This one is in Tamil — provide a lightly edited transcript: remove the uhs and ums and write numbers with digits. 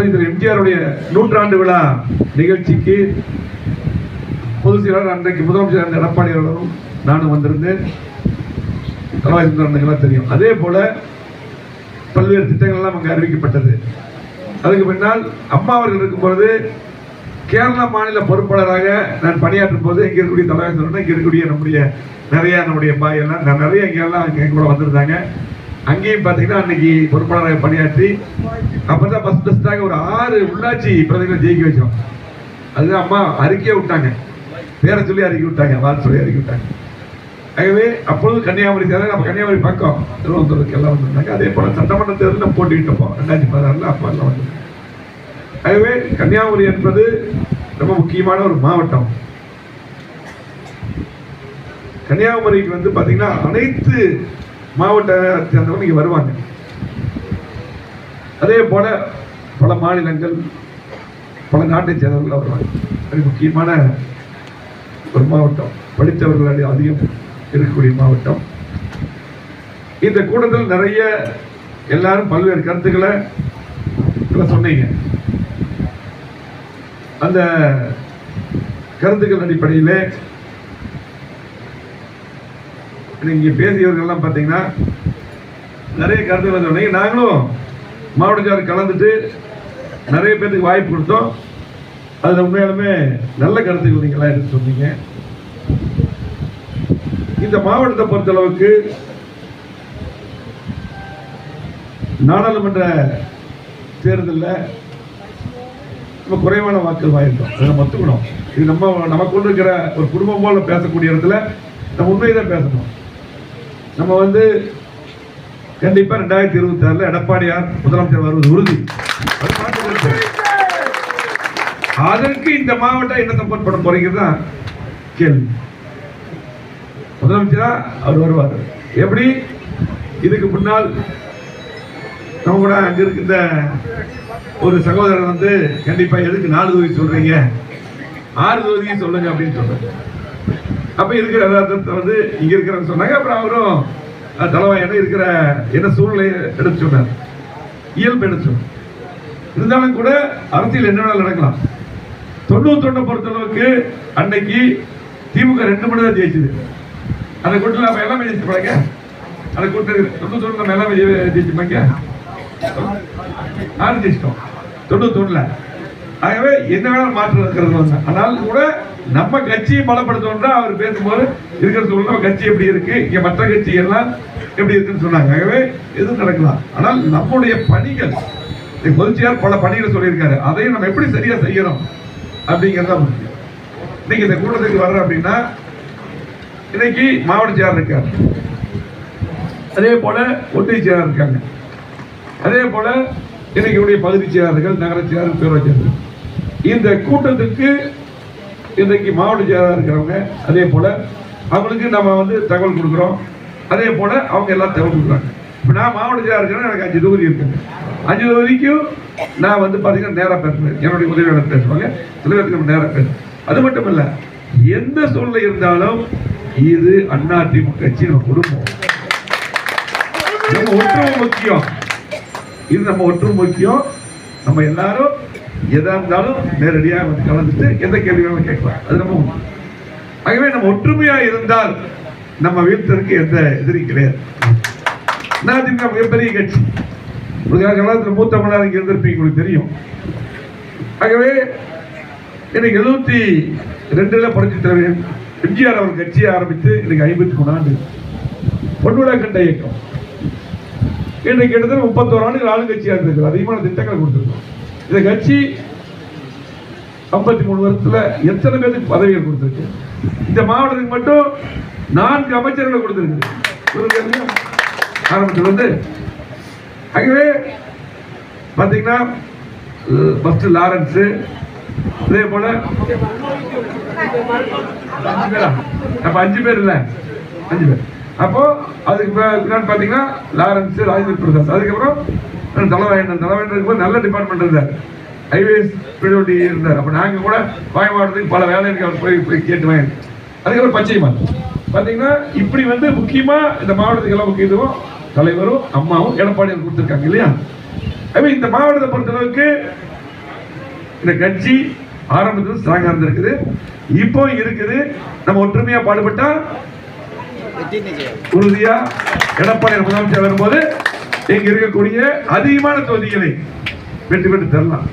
புரட்சித்தலைவர் எம்ஜிஆருடைய 100ஆண்டு விழா நிகழ்ச்சிக்கு பொதுச் செயலாளர் அன்றைக்கு முதலமைச்சர் எடப்பாடி அவர்களும் நானும் வந்திருந்தேன். தலைவாய் தெரியும். அதே போல பல்வேறு திட்டங்கள் எல்லாம் அங்கே அறிவிக்கப்பட்டது. அதுக்கு பின்னால் அம்மா அவர்கள் இருக்கும்போது கேரளா மாநில பொறுப்பாளராக நான் பணியாற்றும் போது இங்கே இருக்கக்கூடிய தலைவர் சொல்லணும், இங்கே இருக்கக்கூடிய நம்முடைய பாய் எல்லாம் நிறைய இங்கெல்லாம் இங்கே கூட வந்திருந்தாங்க. அங்கேயும் பார்த்தீங்கன்னா அன்னைக்கு பொறுப்பாளராக பணியாற்றி அப்பதான் ஃபர்ஸ்டாக ஒரு 6 உள்ளாட்சி பிரதிகளை ஜெயிக்க வச்சோம். அதுதான் அம்மா அறிக்கையை விட்டாங்க, பேரை சொல்லி அறிக்கை விட்டாங்க, வார்த்தை சொல்லி அறிக்கை விட்டாங்க. ஆகவே அப்பொழுது கன்னியாகுமரி தேர்தல் நம்ம கன்னியாகுமரி பக்கம் திருவனந்தபுரத்துக்கு எல்லாம் வந்திருந்தாங்க. அதே போல சட்டமன்ற தேர்தல் நம்ம போட்டிக்கிட்டோம் 2016 அப்போ எல்லாம் வந்து. ஆகவே கன்னியாகுமரி என்பது ரொம்ப முக்கியமான ஒரு மாவட்டம். கன்னியாகுமரிக்கு வந்து பார்த்தீங்கன்னா அனைத்து மாவட்டத்தை சேர்ந்தவங்க இங்கே வருவாங்க. அதே போல பல மாநிலங்கள் பல நாட்டை சேர்ந்தவர்கள் வருவாங்க. அது முக்கியமான ஒரு மாவட்டம், படித்தவர்கள் அதிகம் இருக்கக்கூடிய மாவட்டம். இந்த கூட்டத்தில் நிறைய எல்லாரும் பல்வேறு கருத்துக்களை சொன்னீங்க. அந்த கருத்துக்கள் அடிப்படையில் இங்கே பேசியவர்கள்லாம் பார்த்தீங்கன்னா நிறைய கருத்துக்களை சொன்னீங்க. நாங்களும் மாவட்டச்சார் கலந்துட்டு நிறைய பேருக்கு வாய்ப்பு கொடுத்தோம். அதில் உண்மையாலுமே நல்ல கருத்துக்கள் நீங்களாம் எடுத்து சொன்னீங்க. இந்த மாவட்டத்தை பொறுத்தளவுக்கு நாடாளுமன்ற தேர்தலில் நம்ம குறைவான வாக்குகள் வாங்கிட்டோம். அதை நம்ம ஒத்துக்கணும். இது நம்ம கொண்டு இருக்கிற ஒரு குடும்பம் போல பேசக்கூடிய இடத்துல நம்ம உண்மையை தான் பேசணும். நம்ம வந்து கண்டிப்பா 2026 எடப்பாடியார் முதலமைச்சர் வருவது உறுதி. அதற்கு இந்த மாவட்டம் என்ன சப்போர்ட் பண்ண போறீங்கிறது தான் கேள்வி. முதலமைச்சரா அவர் வருவார். எப்படி? இதுக்கு முன்னால் நம்ம கூட அங்க இருக்கின்ற ஒரு சகோதரர் வந்து கண்டிப்பா எதுக்கு 4 தொகுதி சொல்றீங்க, 6 தொகுதியும் சொல்லுங்க அப்படின்னு சொல்றாங்க. அப்ப இருக்கிற யதார்த்தத்தை வந்து இங்க இருக்கிறவங்க சொன்னாங்க. அப்புறம் அவரும் தலைவாயான இருக்கிற என்ன சூழ்நிலையை எடுத்து சொன்னார், இயல்பு எடுத்து சொன்னார். இருந்தாலும் கூட அரசியல் என்ன வேணாலும் நடக்கலாம். 91 பொறுத்தளவுக்கு அன்னைக்கு திமுக 2 மணி தான் ஜெயிச்சது. அந்த கூட்டத்தில் நம்ம எல்லாமே ஜெயிச்சு பாருங்க. அந்த கூட்டத்தில் 91 நம்ம எல்லாமே ஜெயிச்சு பாருங்க, 6 ஜெயிச்சிட்டோம் 91. ஆகவே என்ன வேணாலும் மாற்றம் இருக்கிறது வந்து. ஆனால் கூட நம்ம கட்சியை பலப்படுத்தணும்னா அவர் பேசும்போது இருக்கிற சூழ்நிலை கட்சி எப்படி இருக்கு, இங்க மற்ற கட்சிகள்லாம் எப்படி இருக்குன்னு சொன்னாங்க. ஆகவே எதுவும் நடக்கலாம். ஆனால் நம்முடைய பணிகள் பொதுச்சியார் பல பணிகளை சொல்லியிருக்காரு. அதையும் நம்ம எப்படி சரியா செய்யணும் அப்படிங்கிறதா முக்கியம். இன்னைக்கு இந்த கூட்டத்துக்கு வர்ற அப்படின்னா இன்னைக்கு மாவட்ட செயலர் இருக்காரு, அதே போல ஒன்றிய செயலர் இருக்காங்க, அதே போல இன்னைக்கு பகுதி செயலர்கள், நகர செயலர், பேரூராட்சி செயலர். இந்த கூட்டத்துக்கு இன்றைக்கு மாவட்ட செயலராக இருக்கிறவங்க அதே போல அவங்களுக்கு நம்ம வந்து தகவல் கொடுக்குறோம். அதே போல அவங்க எல்லாம் தகவல் கொடுக்குறாங்க. இப்போ நான் மாவட்ட செயலராக இருக்கிறேன், எனக்கு 5 தொகுதி இருக்குங்க. 5 தொகுதிக்கும் நான் வந்து பார்த்தீங்கன்னா நேராக பேசுவேன், என்னுடைய உதவியாளர் பேசுவாங்க, சில பேருக்கு நம்ம நேராக பேசுவோம். அது மட்டும் இல்லை, எந்த சூழ்நிலை இருந்தாலும் இது அதிமுக கட்சி நம்ம குடும்பம், நம்ம ஒற்றுமை முக்கியம். இது நம்ம ஒற்றுமை முக்கியம். நம்ம எல்லாரும் எதா இருந்தாலும் நேரடியாக வந்து கலந்துட்டு எந்த கேள்விகளும் கேட்கலாம். அது நம்ம. ஆகவே நம்ம ஒற்றுமையா இருந்தால் நம்ம வீட்டிற்கு எந்த எதிரி கிடையாது. அதிமுக மிகப்பெரிய கட்சி. காலத்தில் மூத்த மன்னர் இங்க இருந்திருப்பீங்க, உங்களுக்கு தெரியும். ஆகவே இன்னைக்கு 72 புரட்சித் தலைவர் எம்ஜிஆர் அவர் கட்சியை ஆரம்பித்து இன்னைக்கு 53 ஆண்டு பொன்விழா கண்ட இயக்கம். இன்னைக்கு கிட்டத்தட்ட 31 ஆண்டுகள் ஆளுங்கட்சியாக இருந்திருக்கு. அதிகமான திட்டங்கள் கொடுத்திருக்கோம். இந்த கட்சி 53 வருஷத்துல எத்தனை பேருக்கு பதவிகள் கொடுத்திருக்கு. இந்த மாவட்டத்துக்கு மட்டும் 4 அமைச்சர்களை கொடுத்திருக்கு ஆரம்பத்தில் வந்து. ஆகவே பாத்தீங்கன்னா ஃபர்ஸ்ட் லாரன்ஸ், அதே போல அப்ப 5 பேர் இல்ல, 5 பேர். அப்போ அதுக்கு பாத்தீங்கன்னா லாரன்ஸ், ராஜேந்திர பிரசாத், அதுக்கப்புறம் தலைவாயன் நல்ல டிபார்ட்மெண்ட் இருந்தார், ஹைவேஸ் பிரியோரிட்டி இருந்தார். அப்ப நாங்க கூட மாவட்டத்துக்கு பல வேலைக்கு அவர் போய் கேட்டு வாங்க. அதுக்கப்புறம் பச்சைமான் பாத்தீங்கன்னா இப்படி வந்து முக்கியமா இந்த மாவட்டத்துக்கு எல்லாம் முக்கியத்துவம் தலைவரும் அம்மாவும் எடப்பாடியார் கொடுத்திருக்காங்க இல்லையா. இந்த மாவட்டத்தை பொறுத்தளவுக்கு இந்த கட்சி ஆரம்பத்தில் ஸ்ட்ராங்கா இருந்திருக்குது, இப்போ இருக்குது. நம்ம ஒற்றுமையா பாடுபட்டா உறுதியா எடப்பாடி முதலமைச்சர் வரும்போது இங்க இருக்கக்கூடிய அதிகமான தொகுதிகளை வெற்றி பெற்று தரலாம்.